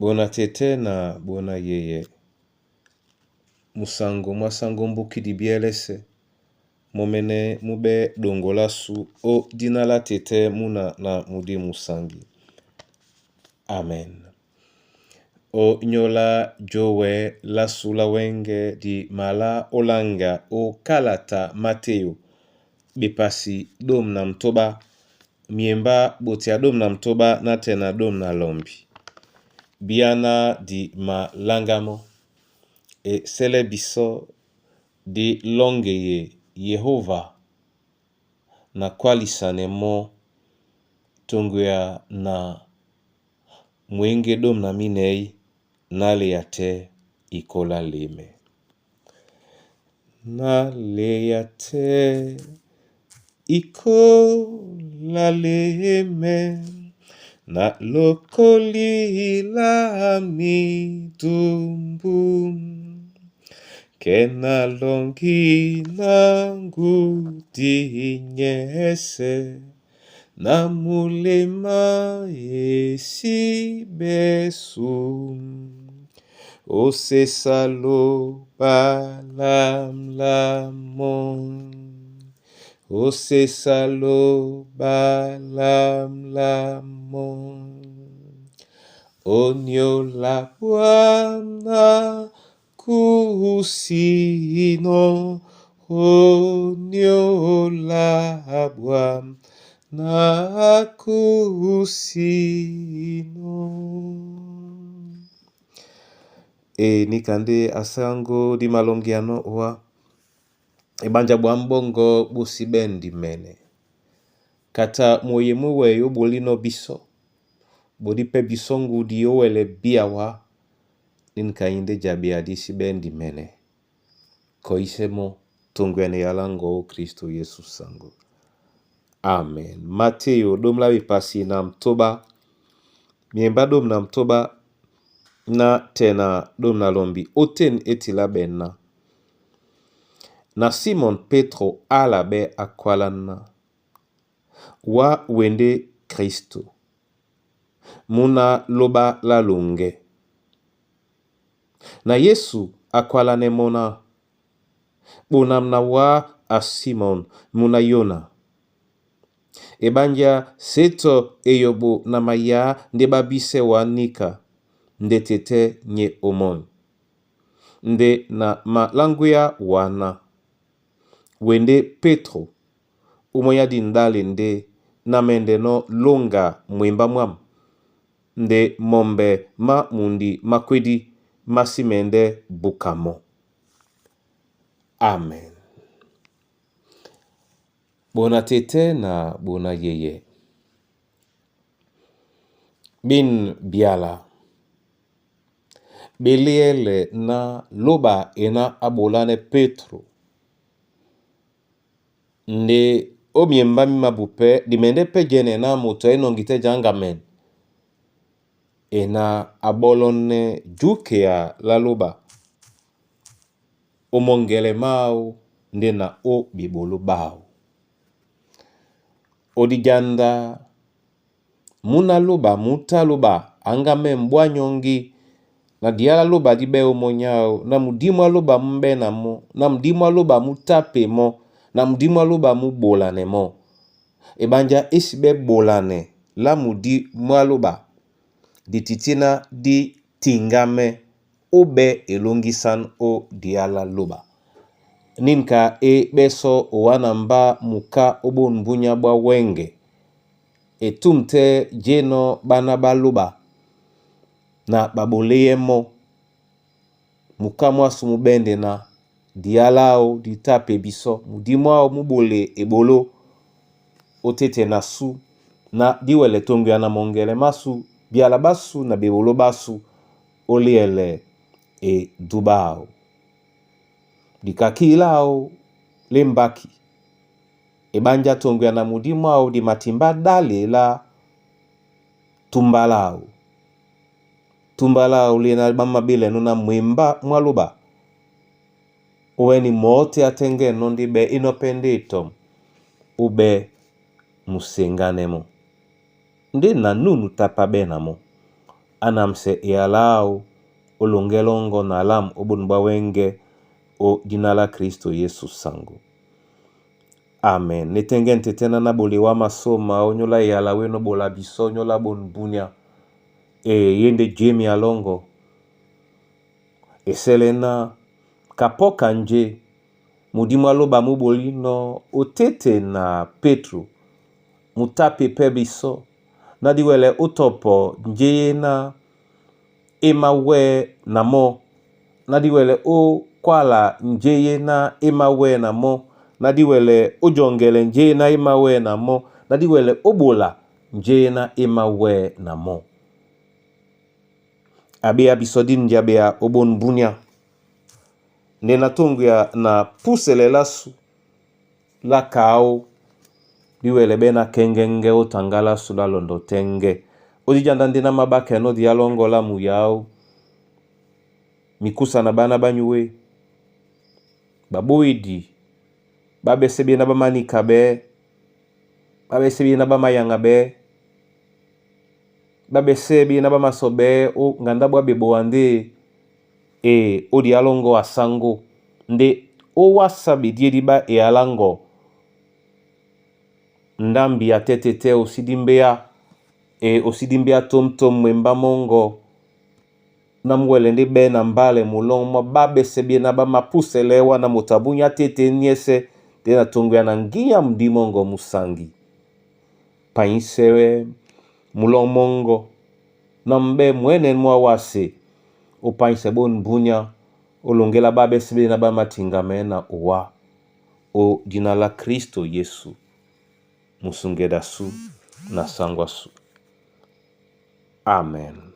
Bona tete na bona yeye. Musango mwasango mbuki di bielese. Momene mube dongolasu o dinala tete muna na mudi musangi. Amen. O nyola jowe lasu la wenge di mala olanga o kalata Mateo. Bipasi dom na mtoba. Miemba botia dom na mtoba na tena dom na lombi. Biana di malangamo. E celebiso di longeye Yehova na kwalisane mo tonguya na mwenge dom na minei na leyate ikola leme. Na leyate ikola leme na lokoli la mitumbu. Kena longi nangu dinyese na mulema esi besu. O se salo balam lamon. O se salo balam lamon. Onyo la buana kusino, onyo la buam na kusino. E nikande asango di malongiano wa ebanja buambongo busibendi mene. Kata moye muwe yo bolino biso. Bodipe bisongu di owele biawa. Ninkainde jabi adisi bendi mene. Koisemo tungwene yalango o Kristo Yesu sango. Amen. Mateo dom la wipasi na mtoba. Miemba dom na mtoba. Na tena dom na lombi. Oten etila benna. Na Simon Petro alabe akwalanna. Wa wende Kristo. Muna loba la lunge. Na Yesu akwalane mona. Bonamna wa a Simon muna Yona. Ebanja seto eyobo na maya ndebabise wa nika. Ndetete nye omon. Nde na malanguya wana. Wende Petro. Umoya dindale nde na mende no longa mwemba mwam. Nde mombe ma mundi makwedi masimende bukamo. Amen. Bona tete na bona yeye. Bin biala. Beliele na loba ena abolane Petro. Nde omiemba mimabupe dimende pejene na moto enongite jangamen. Ena abolone jukea la loba. Omongele mau nde na o bibolo bao. Odijanda muna loba muta loba angame mbwa nyongi na diala loba dibe omonyao na mudimwa loba mbe na mo na mudimwa loba mutape mo na mudimwa loba mubolane mo. Ebanja esibe bolane la mudimwa loba di titina di tingame obe elongisan o diala loba. Ninka beso owanamba muka obo nbunya bwa wenge. Etumte jeno banaba loba. Na baboleye mo. Muka mwasu mubende na dialao di tape biso. Mudimwa mubole ebolo. Otete nasu. Na diwele tongu ya na mongele masu. Biala basu na bebolo basu. Oliele e dubao. Dikakilao lembaki. Ebanja tongu ya na mudimwa di matimba dale la tumbalao. Tumbalao li na bama bile nuna mwemba mwaluba. Oweni moote atenge nondi be inopende itom. Ube musenganemo. Nde na nunu tapabe namo. anamse ealao olongelongo na alam obunba wenge o jina la Kristo Yesu sangu. Amen. Netengente tena na boli wa masoma onyola yala weno bola biso nyola bonbunya yende jemi alongo eselena kapoka nje mudimu aloba muboli no otete na Petro mutape pebiso nadiwele utopo njeye na emawe na mo nadiwele o kwala njeye na emawe na mo nadiwele ojongele njeye na emawe na mo nadiwele obola njeye na emawe na mo. Abea bisodin jabea obon bunya nena tungu ya na pusele lasu la kao diwele bena kengenge utangala sula londo tenge ojijandandina mabake no dialongo la muyao mikusa na bana banyuwe babuidi babesebi na bamanika be babesebi na bamayanga be babesebi na bamasobe o ngandabwa beboande o dialongo asango nde o wasabi diediba alango ndambi ya tetete osidimbea osidimbea tom mwemba mongo na mwele ndi be na mbale mulongo babe sebi na ba mapuselewa na mutabunya tete niese tena tungu ya nangia mdimongo musangi painsewe mulongo na mbe mwene mwa wase o painse bon bunya olongela babe sebi na ba matingamena uwa o jina la Kristo Yesu musungedasu na sangwasu. Amen.